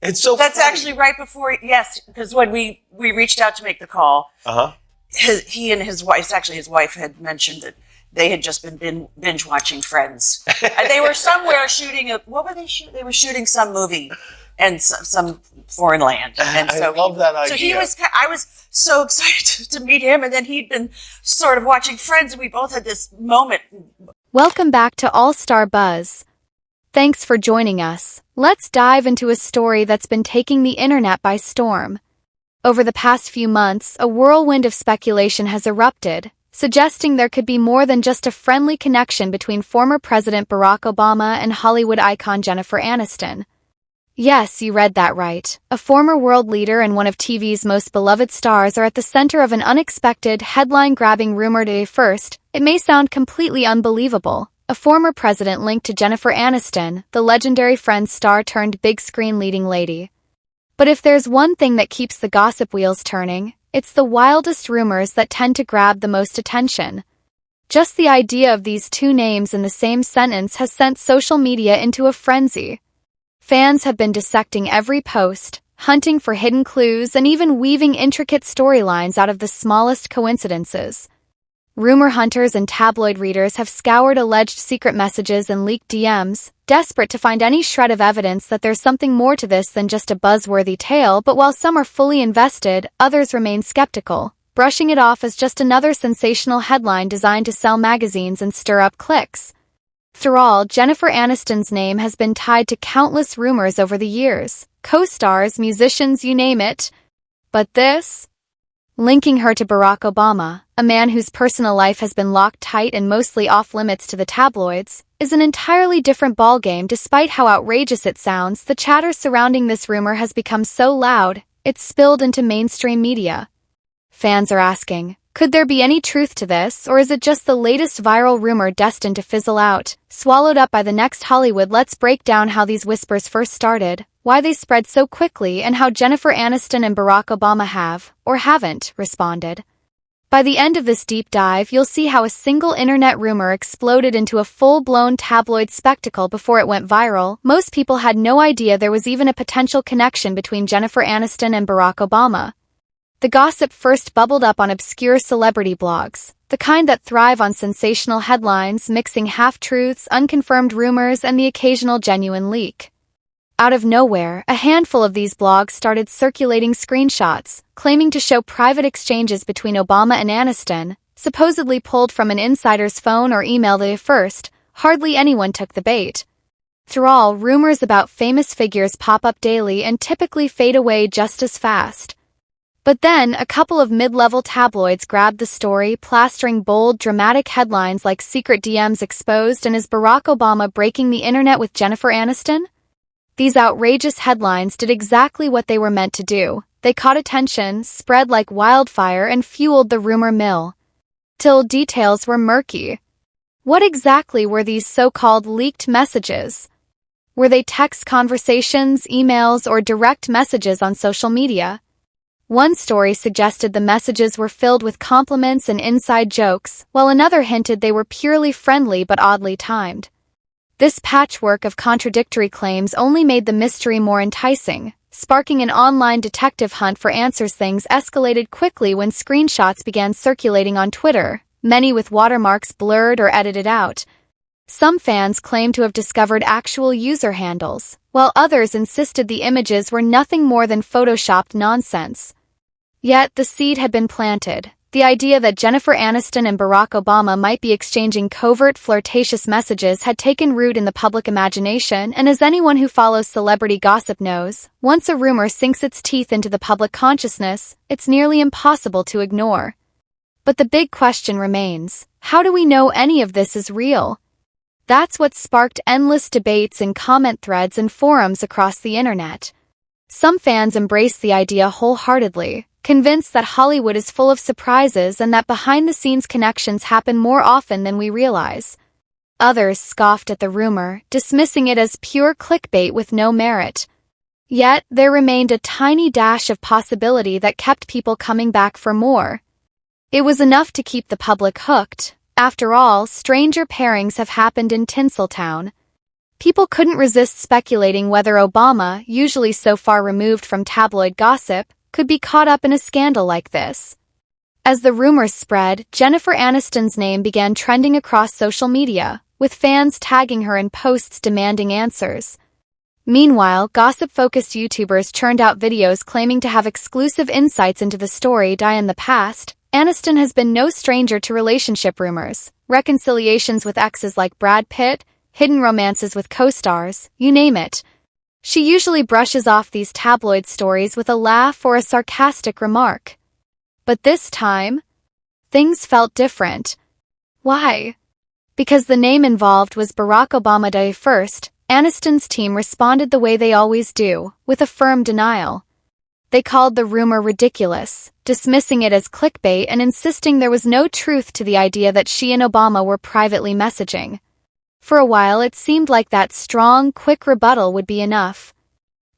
It's so That's funny. actually right before, yes, because when we reached out to make the call, he and his wife, actually his wife had mentioned that they had just been binge watching Friends. And they were somewhere shooting what were they shooting? They were shooting some movie in some foreign land. And so I love that idea. So I was so excited to meet him, and then he'd been sort of watching Friends, and we both had this moment. Welcome back to All Star Buzz. Thanks for joining us. Let's dive into a story that's been taking the internet by storm. Over the past few months, a whirlwind of speculation has erupted, suggesting there could be more than just a friendly connection between former President Barack Obama and Hollywood icon Jennifer Aniston. Yes, you read that right. A former world leader and one of TV's most beloved stars are at the center of an unexpected, headline-grabbing rumor. At first, it may sound completely unbelievable. A former president linked to Jennifer Aniston, the legendary Friends star turned big-screen leading lady. But if there's one thing that keeps the gossip wheels turning, it's the wildest rumors that tend to grab the most attention. Just the idea of these two names in the same sentence has sent social media into a frenzy. Fans have been dissecting every post, hunting for hidden clues, and even weaving intricate storylines out of the smallest coincidences. Rumor hunters and tabloid readers have scoured alleged secret messages and leaked DMs, desperate to find any shred of evidence that there's something more to this than just a buzzworthy tale. But while some are fully invested, others remain skeptical, brushing it off as just another sensational headline designed to sell magazines and stir up clicks. Through all, Jennifer Aniston's name has been tied to countless rumors over the years, co-stars, musicians, you name it. But this? Linking her to Barack Obama, a man whose personal life has been locked tight and mostly off-limits to the tabloids, is an entirely different ballgame. Despite how outrageous it sounds, the chatter surrounding this rumor has become so loud, it's spilled into mainstream media. Fans are asking, could there be any truth to this, or is it just the latest viral rumor destined to fizzle out, swallowed up by the next Hollywood? Let's break down how these whispers first started, why they spread so quickly, and how Jennifer Aniston and Barack Obama have, or haven't, responded. By the end of this deep dive, you'll see how a single internet rumor exploded into a full-blown tabloid spectacle before it went viral. Most people had no idea there was even a potential connection between Jennifer Aniston and Barack Obama. The gossip first bubbled up on obscure celebrity blogs, the kind that thrive on sensational headlines, mixing half-truths, unconfirmed rumors, and the occasional genuine leak. Out of nowhere, a handful of these blogs started circulating screenshots, claiming to show private exchanges between Obama and Aniston, supposedly pulled from an insider's phone or email. At first, hardly anyone took the bait. Through all, rumors about famous figures pop up daily and typically fade away just as fast. But then, a couple of mid-level tabloids grabbed the story, plastering bold, dramatic headlines like "Secret DMs Exposed" and "Is Barack Obama Breaking the Internet with Jennifer Aniston?" These outrageous headlines did exactly what they were meant to do. They caught attention, spread like wildfire, and fueled the rumor mill. Till details were murky. What exactly were these so-called leaked messages? Were they text conversations, emails, or direct messages on social media? One story suggested the messages were filled with compliments and inside jokes, while another hinted they were purely friendly but oddly timed. This patchwork of contradictory claims only made the mystery more enticing, sparking an online detective hunt for answers. Things escalated quickly when screenshots began circulating on Twitter, many with watermarks blurred or edited out. Some fans claimed to have discovered actual user handles, while others insisted the images were nothing more than photoshopped nonsense. Yet the seed had been planted. The idea that Jennifer Aniston and Barack Obama might be exchanging covert, flirtatious messages had taken root in the public imagination, and as anyone who follows celebrity gossip knows, once a rumor sinks its teeth into the public consciousness, it's nearly impossible to ignore. But the big question remains, how do we know any of this is real? That's what sparked endless debates in comment threads and forums across the internet. Some fans embraced the idea wholeheartedly, convinced that Hollywood is full of surprises and that behind-the-scenes connections happen more often than we realize. Others scoffed at the rumor, dismissing it as pure clickbait with no merit. Yet, there remained a tiny dash of possibility that kept people coming back for more. It was enough to keep the public hooked. After all, stranger pairings have happened in Tinseltown. people couldn't resist speculating whether Obama, usually so far removed from tabloid gossip, could be caught up in a scandal like this. As the rumors spread, Jennifer Aniston's name began trending across social media, with fans tagging her in posts demanding answers. Meanwhile, gossip-focused YouTubers churned out videos claiming to have exclusive insights into the story. In the past, Aniston has been no stranger to relationship rumors, reconciliations with exes like Brad Pitt, hidden romances with co-stars, you name it. She usually brushes off these tabloid stories with a laugh or a sarcastic remark. But this time, things felt different. Why? Because the name involved was Barack Obama. First, Aniston's team responded the way they always do, with a firm denial. They called the rumor ridiculous, dismissing it as clickbait and insisting there was no truth to the idea that she and Obama were privately messaging. For a while it seemed like that strong, quick rebuttal would be enough.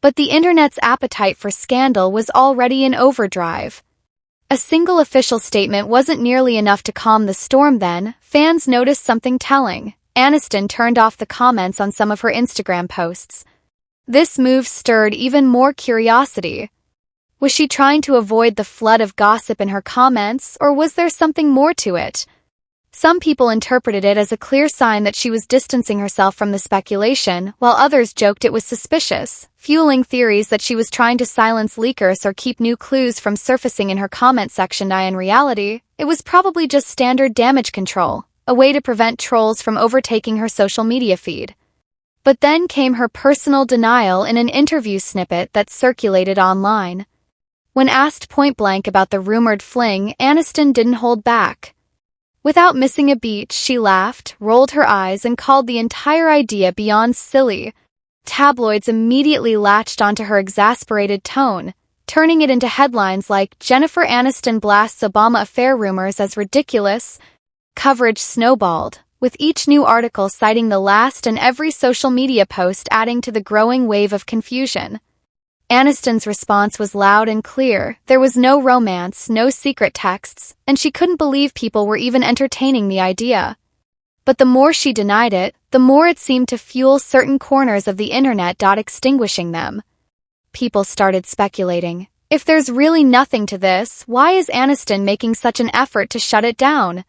But the internet's appetite for scandal was already in overdrive. A single official statement wasn't nearly enough to calm the storm. Then, fans noticed something telling. Aniston turned off the comments on some of her Instagram posts. This move stirred even more curiosity. Was she trying to avoid the flood of gossip in her comments, or was there something more to it? Some people interpreted it as a clear sign that she was distancing herself from the speculation, while others joked it was suspicious, fueling theories that she was trying to silence leakers or keep new clues from surfacing in her comment section. In reality, it was probably just standard damage control, a way to prevent trolls from overtaking her social media feed. But then came her personal denial in an interview snippet that circulated online. When asked point-blank about the rumored fling, Aniston didn't hold back. Without missing a beat, she laughed, rolled her eyes, and called the entire idea beyond silly. Tabloids immediately latched onto her exasperated tone, turning it into headlines like "Jennifer Aniston blasts Obama affair rumors as ridiculous." Coverage snowballed, with each new article citing the last and every social media post adding to the growing wave of confusion. Aniston's response was loud and clear. There was no romance, no secret texts, and she couldn't believe people were even entertaining the idea. But the more she denied it, the more it seemed to fuel certain corners of the internet, extinguishing them. People started speculating. If there's really nothing to this, why is Aniston making such an effort to shut it down?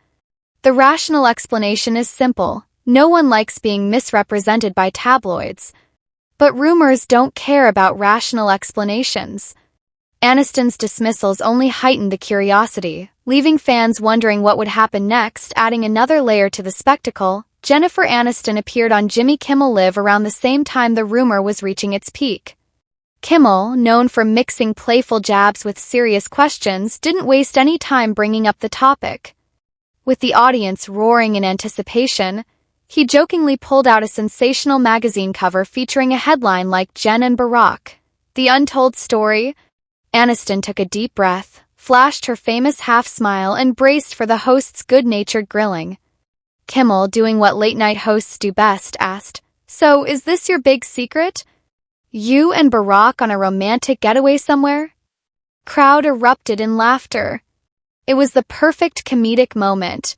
The rational explanation is simple. No one likes being misrepresented by tabloids. But rumors don't care about rational explanations. Aniston's dismissals only heightened the curiosity, leaving fans wondering what would happen next. Adding another layer to the spectacle, Jennifer Aniston appeared on Jimmy Kimmel Live around the same time the rumor was reaching its peak. Kimmel, known for mixing playful jabs with serious questions, didn't waste any time bringing up the topic. With the audience roaring in anticipation, he jokingly pulled out a sensational magazine cover featuring a headline like "Jen and Barack, the Untold Story." Aniston took a deep breath, flashed her famous half-smile, and braced for the host's good-natured grilling. Kimmel, doing what late-night hosts do best, asked, "So, is this your big secret? You and Barack on a romantic getaway somewhere?" Crowd erupted in laughter. It was the perfect comedic moment.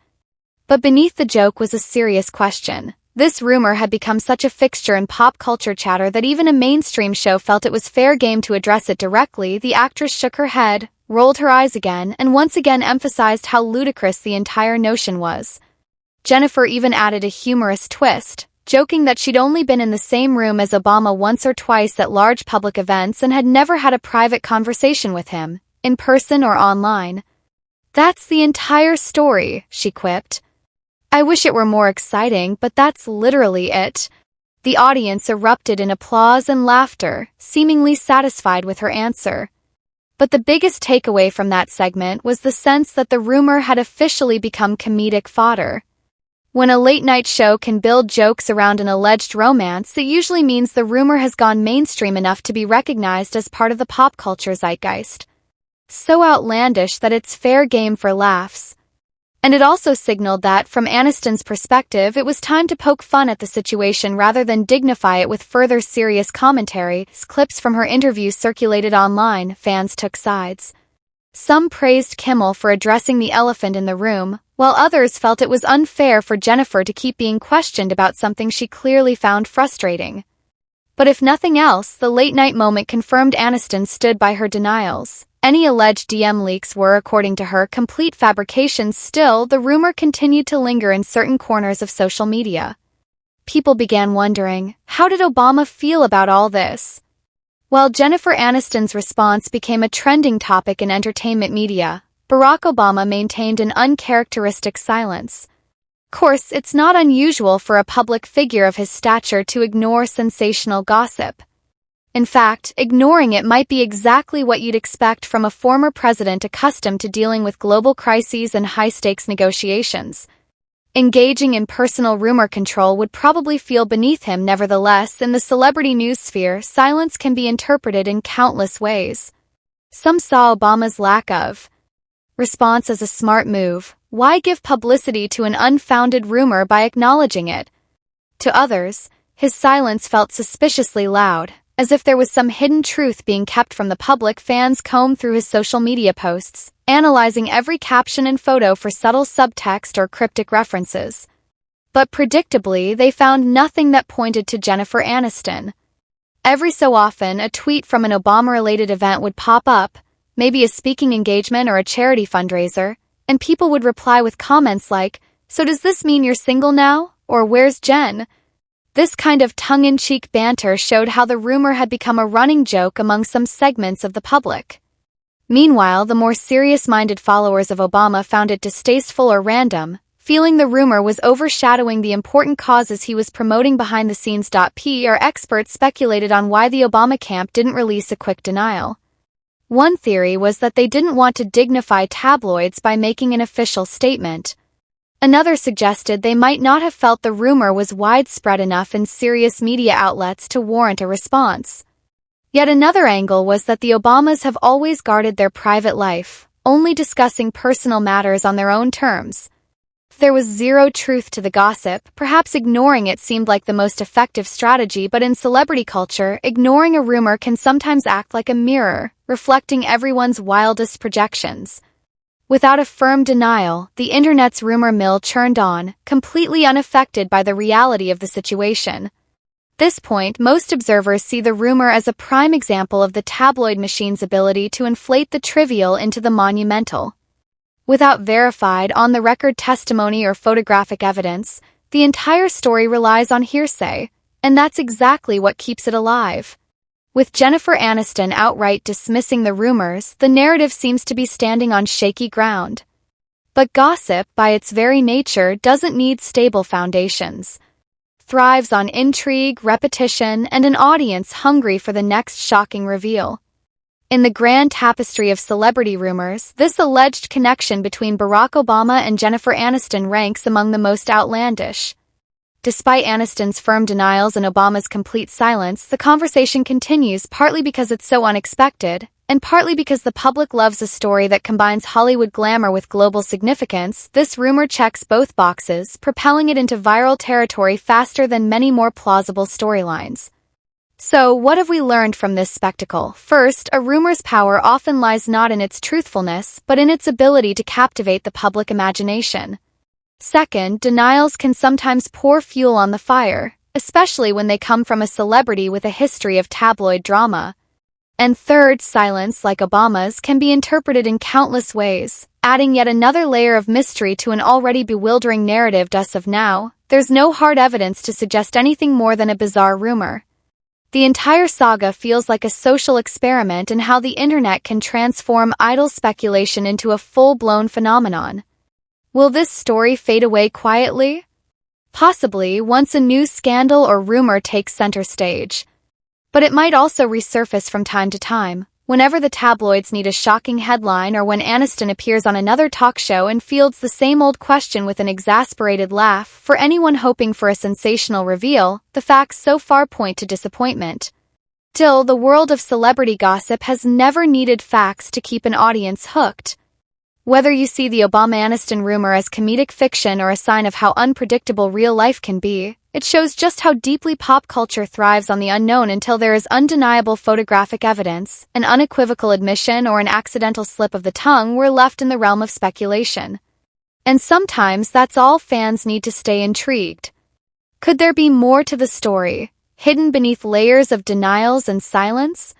But beneath the joke was a serious question. This rumor had become such a fixture in pop culture chatter that even a mainstream show felt it was fair game to address it directly. The actress shook her head, rolled her eyes again, and once again emphasized how ludicrous the entire notion was. Jennifer even added a humorous twist, joking that she'd only been in the same room as Obama once or twice at large public events and had never had a private conversation with him, in person or online. "That's the entire story," she quipped. "I wish it were more exciting, but that's literally it." The audience erupted in applause and laughter, seemingly satisfied with her answer. But the biggest takeaway from that segment was the sense that the rumor had officially become comedic fodder. When a late-night show can build jokes around an alleged romance, it usually means the rumor has gone mainstream enough to be recognized as part of the pop culture zeitgeist. So outlandish that it's fair game for laughs. And it also signaled that, from Aniston's perspective, it was time to poke fun at the situation rather than dignify it with further serious commentary. Clips from her interview circulated online. Fans took sides. Some praised Kimmel for addressing the elephant in the room, while others felt it was unfair for Jennifer to keep being questioned about something she clearly found frustrating. But if nothing else, the late-night moment confirmed Aniston stood by her denials. Any alleged DM leaks were, according to her, complete fabrications. Still, the rumor continued to linger in certain corners of social media. People began wondering, how did Obama feel about all this? While Jennifer Aniston's response became a trending topic in entertainment media, Barack Obama maintained an uncharacteristic silence. Of course, it's not unusual for a public figure of his stature to ignore sensational gossip. In fact, ignoring it might be exactly what you'd expect from a former president accustomed to dealing with global crises and high-stakes negotiations. Engaging in personal rumor control would probably feel beneath him. Nevertheless, in the celebrity news sphere, silence can be interpreted in countless ways. Some saw Obama's lack of response as a smart move. Why give publicity to an unfounded rumor by acknowledging it? To others, his silence felt suspiciously loud, as if there was some hidden truth being kept from the public. Fans combed through his social media posts, analyzing every caption and photo for subtle subtext or cryptic references. But predictably, they found nothing that pointed to Jennifer Aniston. Every so often, a tweet from an Obama-related event would pop up, maybe a speaking engagement or a charity fundraiser, and people would reply with comments like, "So does this mean you're single now?" or "Where's Jen?" This kind of tongue-in-cheek banter showed how the rumor had become a running joke among some segments of the public. Meanwhile, the more serious-minded followers of Obama found it distasteful or random, feeling the rumor was overshadowing the important causes he was promoting behind the scenes. PR experts speculated on why the Obama camp didn't release a quick denial. One theory was that they didn't want to dignify tabloids by making an official statement. Another suggested they might not have felt the rumor was widespread enough in serious media outlets to warrant a response. Yet another angle was that the Obamas have always guarded their private life, only discussing personal matters on their own terms. There was zero truth to the gossip. Perhaps ignoring it seemed like the most effective strategy, but in celebrity culture, ignoring a rumor can sometimes act like a mirror, reflecting everyone's wildest projections. Without a firm denial, the internet's rumor mill churned on, completely unaffected by the reality of the situation. At this point, most observers see the rumor as a prime example of the tabloid machine's ability to inflate the trivial into the monumental. Without verified, on-the-record testimony or photographic evidence, the entire story relies on hearsay, and that's exactly what keeps it alive. With Jennifer Aniston outright dismissing the rumors, the narrative seems to be standing on shaky ground. But gossip, by its very nature, doesn't need stable foundations. It thrives on intrigue, repetition, and an audience hungry for the next shocking reveal. In the grand tapestry of celebrity rumors, this alleged connection between Barack Obama and Jennifer Aniston ranks among the most outlandish. Despite Aniston's firm denials and Obama's complete silence, the conversation continues, partly because it's so unexpected, and partly because the public loves a story that combines Hollywood glamour with global significance. This rumor checks both boxes, propelling it into viral territory faster than many more plausible storylines. So, what have we learned from this spectacle? First, a rumor's power often lies not in its truthfulness, but in its ability to captivate the public imagination. Second, denials can sometimes pour fuel on the fire, especially when they come from a celebrity with a history of tabloid drama. And third, silence, like Obama's, can be interpreted in countless ways, adding yet another layer of mystery to an already bewildering narrative. As of now, there's no hard evidence to suggest anything more than a bizarre rumor. The entire saga feels like a social experiment in how the internet can transform idle speculation into a full-blown phenomenon. Will this story fade away quietly? Possibly, once a news scandal or rumor takes center stage. But it might also resurface from time to time, whenever the tabloids need a shocking headline or when Aniston appears on another talk show and fields the same old question with an exasperated laugh. For anyone hoping for a sensational reveal, the facts so far point to disappointment. Still, the world of celebrity gossip has never needed facts to keep an audience hooked. Whether you see the Obama-Aniston rumor as comedic fiction or a sign of how unpredictable real life can be, it shows just how deeply pop culture thrives on the unknown until there is undeniable photographic evidence, an unequivocal admission, or an accidental slip of the tongue. We're left in the realm of speculation. And sometimes that's all fans need to stay intrigued. Could there be more to the story, hidden beneath layers of denials and silence?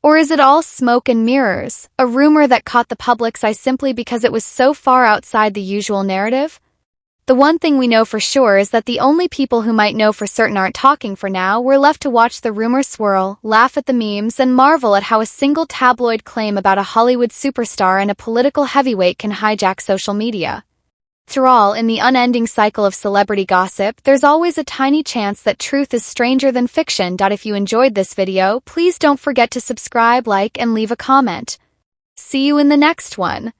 Or is it all smoke and mirrors, a rumor that caught the public's eye simply because it was so far outside the usual narrative? The one thing we know for sure is that the only people who might know for certain aren't talking for now. We're left to watch the rumor swirl, laugh at the memes, and marvel at how a single tabloid claim about a Hollywood superstar and a political heavyweight can hijack social media. Through all, in the unending cycle of celebrity gossip, there's always a tiny chance that truth is stranger than fiction. If you enjoyed this video, please don't forget to subscribe, like, and leave a comment. See you in the next one.